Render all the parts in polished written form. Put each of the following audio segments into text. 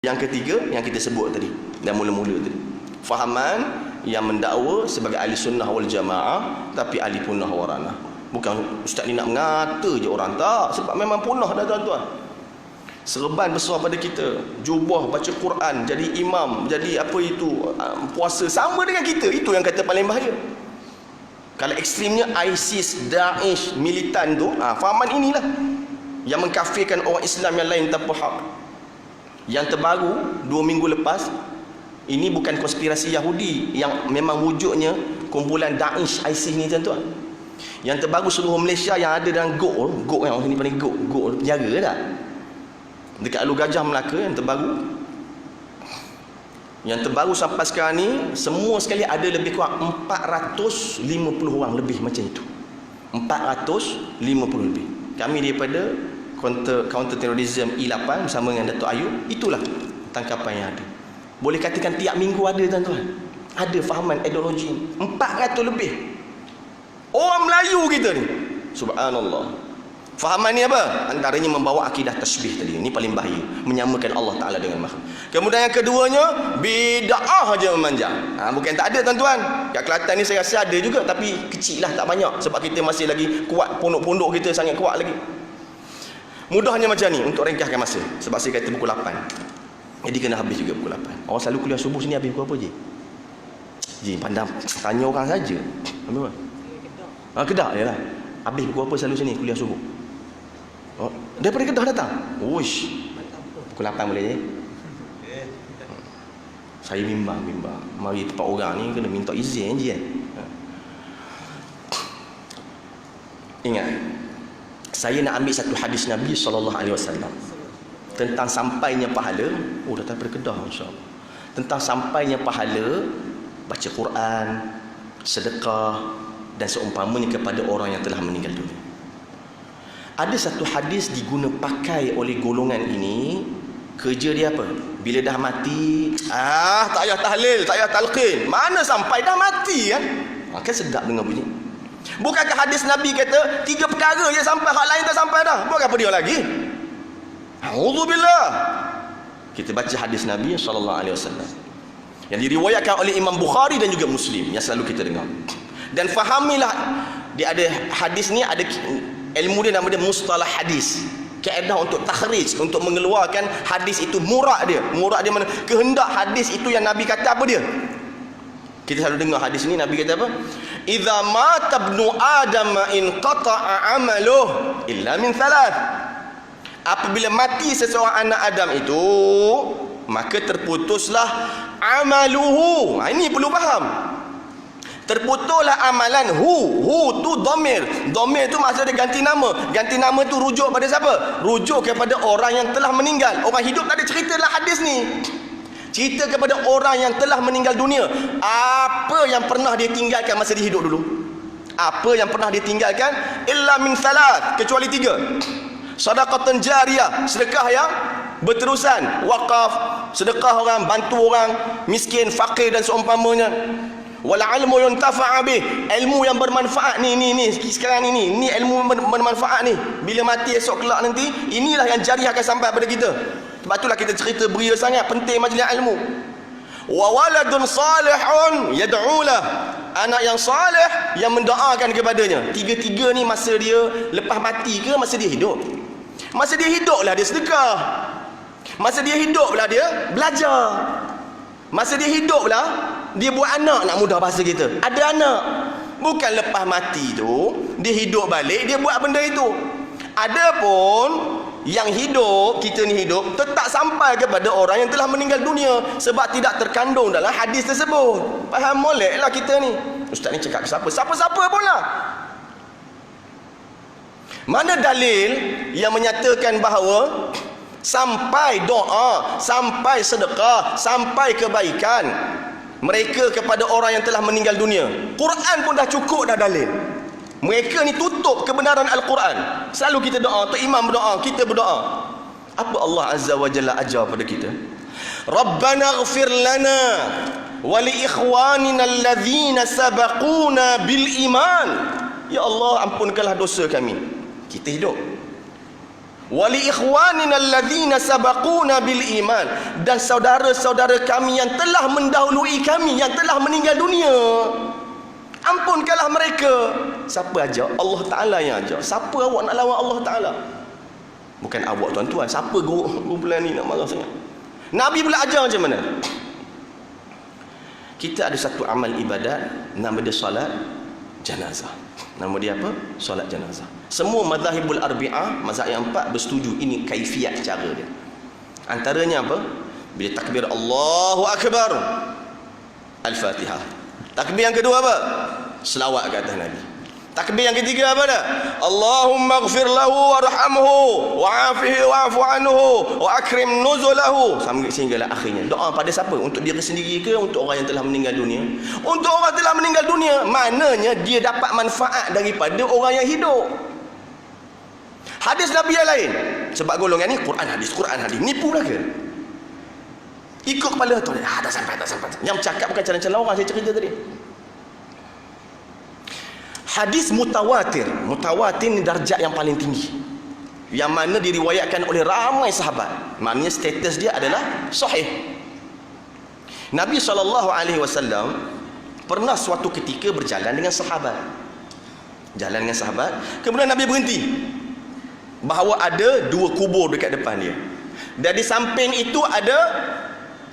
Yang ketiga yang kita sebut tadi dan mula-mula tadi, fahaman yang mendakwa sebagai ahli sunnah wal jamaah tapi ahli punah waranah. Bukan ustaz ni nak mengata je orang, tak, sebab memang punah dah tuan-tuan. Serban besar pada kita, jubah baca Quran, jadi imam, jadi apa itu, puasa sama dengan kita. Itu yang kata paling bahaya. Kalau ekstrimnya ISIS, Daesh, militan tu, fahaman inilah yang mengkafirkan orang Islam yang lain tanpa hak. Yang terbaru 2 minggu lepas, ini bukan konspirasi Yahudi, yang memang wujudnya kumpulan Daesh, ISIS ni tuan-tuan. Yang terbaru seluruh Malaysia yang ada dalam Gok yang orang sini panggil Gok penjara tak? Dekat Alur Gajah Melaka yang terbaru. Yang terbaru sampai sekarang ni, semua sekali ada lebih kurang 450 orang lebih macam itu. 450 lebih. Kami daripada Counter Terrorism E8 bersama dengan Datuk Ayub, itulah tangkapan yang ada. Boleh katakan tiap minggu ada tuan-tuan. Ada fahaman ideologi 400 lebih. Orang Melayu kita ni, subhanallah. Fahaman ni apa? Antaranya membawa akidah tasbih tadi. Ini paling bahaya, menyamakan Allah Ta'ala dengan makhluk. Kemudian yang keduanya, bid'ah aja memanjang. Bukan tak ada tuan-tuan. Kat Kelantan ni saya rasa ada juga, tapi kecil lah, tak banyak. Sebab kita masih lagi kuat, pondok-pondok kita sangat kuat lagi. Mudahnya macam ni untuk ringkaskan masa. Sebab saya kata pukul 8, jadi kena habis juga pukul 8. Orang selalu kuliah subuh sini habis pukul apa je? Pandang tanya orang saja. Apa? Kedah je lah. Habis pukul apa selalu sini kuliah subuh? Daripada Kedah datang? Uish, pukul 8 boleh je. Saya bimbang. Mari tempat orang ni kena minta izin je. Ingat, saya nak ambil satu hadis Nabi SAW tentang sampainya pahala. Datang daripada Kedah, insya-Allah. Tentang sampainya pahala baca Quran, sedekah dan seumpamanya kepada orang yang telah meninggal dunia. Ada satu hadis diguna pakai oleh golongan ini. Kerja dia apa? Bila dah mati, tak payah tahlil, tak payah talqin. Mana sampai dah mati kan? Kan sedap dengar bunyi. Bukankah hadis Nabi kata 3 perkara je sampai, hak lain tak sampai dah? Buat apa dia lagi? A'udzubillah. Kita baca hadis Nabi SAW yang diriwayatkan oleh Imam Bukhari dan juga Muslim, yang selalu kita dengar. Dan fahamilah, dia ada hadis ni, ada ilmu dia, nama dia mustalah hadis. Kaedah untuk takhrij, untuk mengeluarkan hadis itu, murad dia mana, kehendak hadis itu yang Nabi kata apa dia. Kita selalu dengar hadis ni, Nabi kata apa? Idza mata ibnu adam in qata'a amaluh illa min thalath. Apabila mati seseorang anak Adam itu, maka terputuslah amaluhu. Ini perlu faham. Terputuslah amalan. Hu tu dhamir. Dhamir tu maksud dia ganti nama. Ganti nama tu rujuk pada siapa? Rujuk kepada orang yang telah meninggal. Orang hidup tak ada cerita dalam hadis ni. Cerita kepada orang yang telah meninggal dunia. Apa yang pernah dia tinggalkan masa dia hidup dulu? Apa yang pernah dia tinggalkan? Illa min thalath, kecuali 3. Sedekah jariyah, sedekah yang berterusan. Wakaf, sedekah orang, bantu orang miskin, fakir dan seumpamanya. Wal ilmu yuntafa'a bih, ilmu yang bermanfaat ni sekarang ni ilmu bermanfaat ni. Bila mati esok kelak nanti, inilah yang jariah akan sampai pada kita. Sebab itulah kita cerita beria sangat penting majlis ilmu. Wa waladun salihun yad'ulah, anak yang salih yang mendoakan kepadanya. 3 ni masa dia lepas mati ke masa dia hidup? Masa dia hiduplah dia sedekah. Masa dia hiduplah dia belajar. Masa dia hiduplah dia buat anak, nak mudah bahasa kita. Ada anak. Bukan lepas mati tu dia hidup balik dia buat benda itu. Adapun yang hidup, kita ni hidup, tetap sampai kepada orang yang telah meninggal dunia, sebab tidak terkandung dalam hadis tersebut. Faham molek lah kita ni. Ustaz ni cakap ke siapa? Siapa-siapa pun lah. Mana dalil yang menyatakan bahawa sampai doa, sampai sedekah, sampai kebaikan mereka kepada orang yang telah meninggal dunia? Quran pun dah cukup dah dalil. Mereka ni tutup kebenaran Al-Quran. Selalu kita doa, Tok Imam berdoa, kita berdoa. Apa Allah Azza wa Jalla ajar pada kita? Rabbana ighfir lana wa li ikhwanina alladhina sabaquna bil iman. Ya Allah, ampunkanlah dosa kami. Kita hidup. Wali ikhwanina alladzina sabaquna bil iman, dan saudara-saudara kami yang telah mendahului kami, yang telah meninggal dunia, ampunkanlah mereka. Siapa ajak? Allah Ta'ala yang ajak. Siapa awak nak lawan Allah Ta'ala? Bukan awak tuan-tuan. Siapa kumpulan ni nak marah sangat? Nabi pula ajar macam mana? Kita ada satu amal ibadat, nama dia solat jenazah. Nama dia apa? Solat jenazah. Semua mazhabul arbi'ah, mazhab yang 4 bersetuju ini kaifiat cara dia. Antaranya apa? Bila takbir Allahu Akbar, Al-Fatihah. Takbir yang kedua apa? Selawat ke atas Nabi. Takbir yang ketiga apa dah? Allahumma ighfir lahu warhamhu wa'afihi wa'fu anhu wa akrim nuzulahu, sampai sehinggalah akhirnya. Doa pada siapa? Untuk diri sendiri ke untuk orang yang telah meninggal dunia? Untuk orang telah meninggal dunia. Maknanya dia dapat manfaat daripada orang yang hidup. Hadis Nabi yang lain, sebab golongan ni Quran hadis nipu belaka. Ikut kepala tu. Tak sampai. Yang cakap bukan calon-calon orang saya cerita tadi. Hadis mutawatir ni darjat yang paling tinggi, yang mana diriwayatkan oleh ramai sahabat. Maknanya status dia adalah sahih. Nabi SAW pernah suatu ketika berjalan dengan sahabat. Kemudian Nabi berhenti. Bahawa ada 2 kubur dekat depan dia. Dan di samping itu ada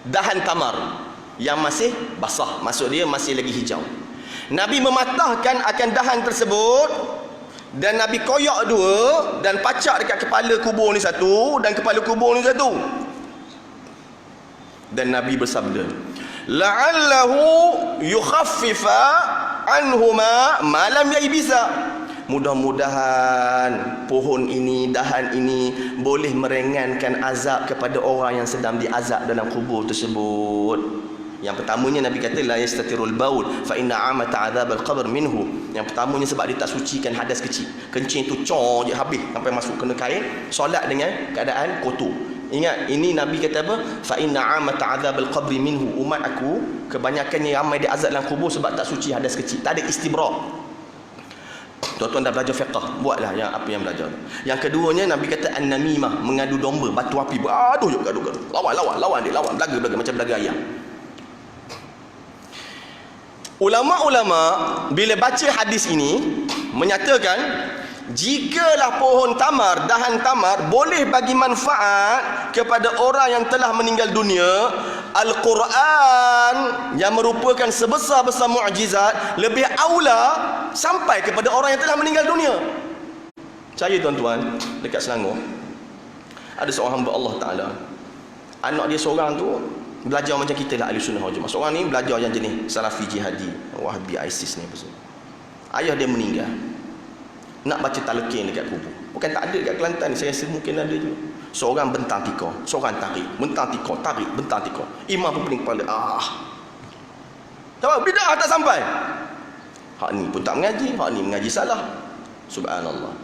dahan tamar yang masih basah, maksud dia masih lagi hijau. Nabi mematahkan akan dahan tersebut, dan Nabi koyak 2 dan pacak dekat kepala kubur ni satu dan kepala kubur ni satu. Dan Nabi bersabda, la'allahu yukhaffifa anhuma ma lam yaibisa. Mudah-mudahan pohon ini, dahan ini boleh meringankan azab kepada orang yang sedang diazab dalam kubur tersebut. Yang pertamanya Nabi kata la yastatirul baul fa inna amata adzabal qabr minhu. Yang pertamanya sebab dia tak sucikan hadas kecil. Kencing tu cor je habis sampai masuk kena kain, solat dengan keadaan kotor. Ingat, ini Nabi kata apa? Fa inna amata adzabal qabr minhu. Umat aku kebanyakannya ramai dia azab dalam kubur sebab tak suci hadas kecil. Tak ada istibra'. Tuan-tuan dah belajar fiqh, buatlah yang apa yang belajar. Yang keduanya Nabi kata an-namimah, mengadu domba, batu api, aduh je gaduh. Lawan belaga macam belaga ayam. Ulama-ulama bila baca hadis ini menyatakan, jikalah pohon tamar, dahan tamar boleh bagi manfaat kepada orang yang telah meninggal dunia, Al-Quran yang merupakan sebesar-besar mukjizat lebih aula sampai kepada orang yang telah meninggal dunia. Saya tuan-tuan, dekat Selangor ada seorang hamba Allah Ta'ala, anak dia seorang tu belajar macam kita lah, ahli sunnah wal jamaah. Seorang ni belajar yang jenis Salafi Jihadi, Wahabi, ISIS ni apa semua. Ayah dia meninggal, nak baca talqin dekat kubur. Bukan tak ada dekat Kelantan ni, saya rasa mungkin ada juga. Seorang bentang tikar, seorang tarik, bentang tikar, tarik, bentang tikar. Imam pun pening kepala. Tahu bidah tak sampai. Hak ni pun tak mengaji, hak ni mengaji salah. Subhanallah.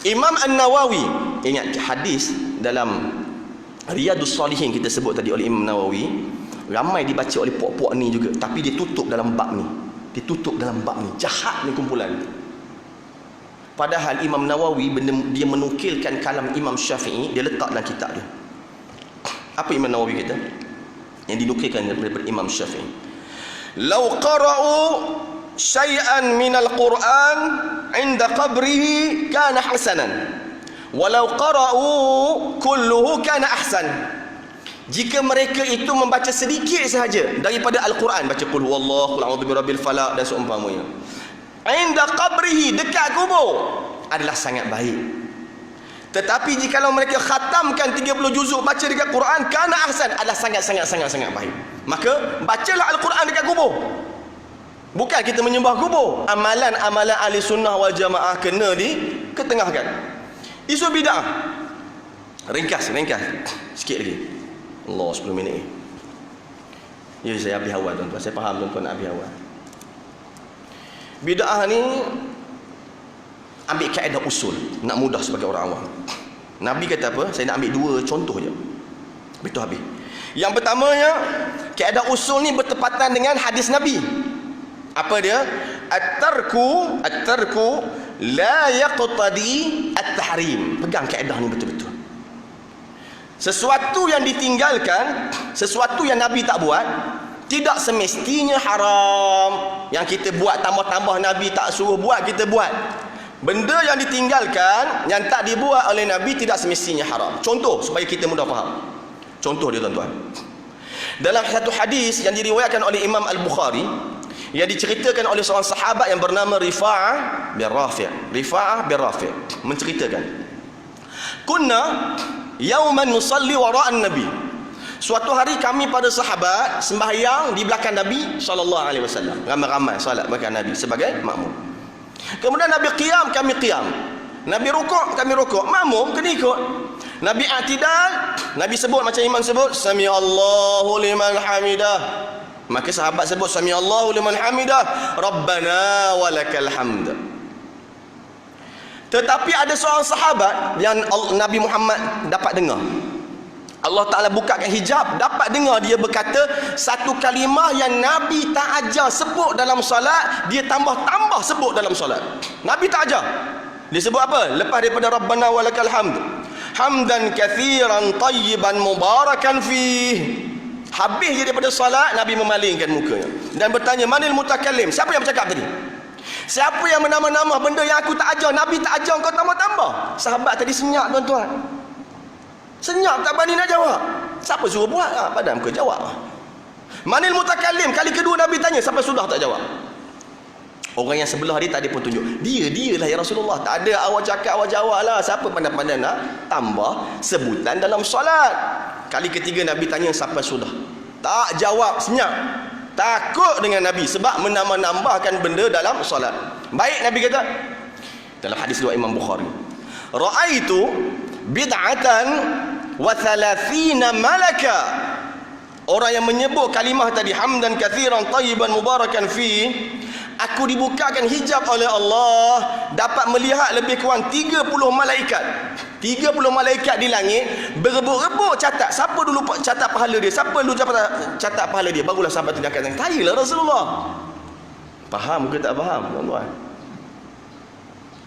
Imam An-Nawawi, ingat hadis dalam Riyadus Salihin kita sebut tadi oleh Imam Nawawi, ramai dibaca oleh puak-puak ni juga, tapi dia tutup dalam bab ni. Jahat ni kumpulan ni. Padahal Imam Nawawi dia menukilkan kalam Imam Syafi'i, dia letak dalam kitab dia. Apa Imam Nawawi kata? Yang dinukilkan daripada Imam Syafi'i. Lau qara'u syai'an minal Qur'an 'inda qabrihi kana hasanan. Walau qara'u kulluhu kana ahsan. Jika mereka itu membaca sedikit sahaja daripada Al-Quran, baca qul huwallahu, qul a'udzu birabbil falaq dan seumpamanya, inda qabrihi, dekat kubur, adalah sangat baik. Tetapi jika mereka khatamkan 30 juzuk baca dekat Quran, kana ahsan, adalah sangat baik. Maka bacalah Al-Quran dekat kubur. Bukan kita menyembah kubur. Amalan-amalan ahli sunnah wal jamaah kena diketengahkan. Isu bid'ah, ringkas sikit lagi. Allah, 10 minit ni. Ya, saya habis awal tuan-tuan. Saya faham tuan-tuan nak habis awal. Bid'ah ni ambil kaedah usul, nak mudah sebagai orang awam. Nabi kata apa? Saya nak ambil 2 contoh je, betul habis. Yang pertamanya, kaedah usul ni bertepatan dengan hadis Nabi. Apa dia? At-tarku la yaqtadi at-tahrim. Pegang kaedah ni betul-betul. Sesuatu yang ditinggalkan, sesuatu yang Nabi tak buat, tidak semestinya haram. Yang kita buat tambah-tambah Nabi tak suruh buat, kita buat. Benda yang ditinggalkan, yang tak dibuat oleh Nabi, tidak semestinya haram. Contoh supaya kita mudah faham. Contoh dia tuan-tuan. Dalam satu hadis yang diriwayatkan oleh Imam Al-Bukhari, yang diceritakan oleh seorang sahabat yang bernama Rifa'ah bin Rafi'. Rifa'ah bin Rafi' menceritakan, kunna yauman nusalli wara'an Nabi. Suatu hari kami pada sahabat sembahyang di belakang Nabi SAW. Ramai-ramai salat belakang Nabi sebagai makmum. Kemudian Nabi qiyam, kami qiyam. Nabi rukuk, kami rukuk. Makmum kena ikut. Nabi i'tidal, Nabi sebut macam imam sebut, Sami Allahu liman hamidah. Maka sahabat sebut, Sami Allahu liman hamidah, Rabbana walakal hamd. Tetapi ada seorang sahabat yang Nabi Muhammad dapat dengar. Allah Ta'ala bukakan hijab, dapat dengar dia berkata satu kalimah yang Nabi tak ajar sebut dalam solat, dia tambah-tambah sebut dalam solat. Nabi tak ajar. Dia sebut apa? Lepas daripada Rabbana walakal hamd, hamdan kathiran tayyiban mubarakan fih. Habis dia daripada solat, Nabi memalingkan mukanya dan bertanya, manil mutakallim? Siapa yang bercakap tadi? Siapa yang menambah-nambah benda yang aku tak ajar? Nabi tak ajar, kau tambah-tambah. Sahabat tadi senyap tuan-tuan. Senyap, tak berani nak jawab. Siapa suruh buat? Padam ke jawab. Manil mutakallim? Kali kedua Nabi tanya, sampai sudah tak jawab. Orang yang sebelah dia tadi pun tunjuk, dia lah ya Rasulullah. Tak ada awak cakap, awak jawab lah. Siapa pandai-pandai nak tambah sebutan dalam solat? Kali ketiga Nabi tanya, sampai sudah tak jawab, senyap. Takut dengan Nabi sebab menambah-nambahkan benda dalam solat. Baik, Nabi kata dalam hadis riwayat Imam Bukhari, ra'aitu bid'atan wa thalathina malaka. Orang yang menyebut kalimah tadi, hamdan kathiran tayyiban mubarakan fi, aku dibukakan hijab oleh Allah, dapat melihat lebih kurang 30 malaikat. 30 malaikat di langit berebut-rebut catat. Siapa dulu catat pahala dia? Siapa dulu catat pahala dia? Barulah sahabat itu kata, tahilah Rasulullah. Faham ke tak faham, tuan-tuan?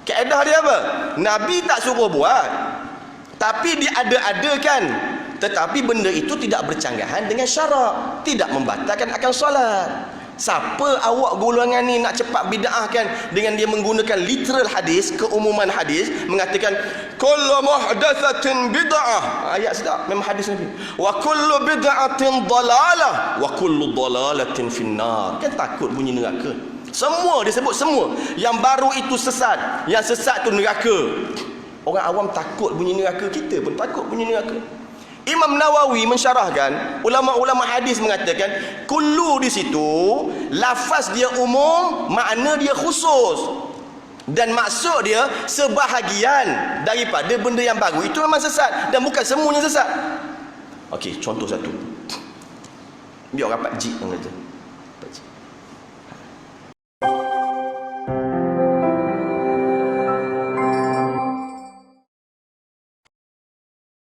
Kaedah dia apa? Nabi tak suruh buat, tapi diada-adakan. Tetapi benda itu tidak bercanggahan dengan syarak, tidak membatalkan akan solat. Siapa awak golongan ni nak cepat bid'ahkan dengan dia menggunakan literal hadis, keumuman hadis, mengatakan kullu muhdatsatin bid'ah. Ayat sedap memang hadis Nabi. Wa kullu bid'atin dalalah wa kullu dalalatin finnar. Kan takut bunyi neraka. Semua disebut semua. Yang baru itu sesat, yang sesat tu neraka. Orang awam takut bunyi neraka, kita pun takut bunyi neraka. Imam Nawawi mensyarahkan, ulama-ulama hadis mengatakan kullu di situ lafaz dia umum, makna dia khusus, dan maksud dia sebahagian daripada benda yang baru itu memang sesat dan bukan semuanya sesat. Okey, contoh satu. Biar orang Pak Jik yang kata.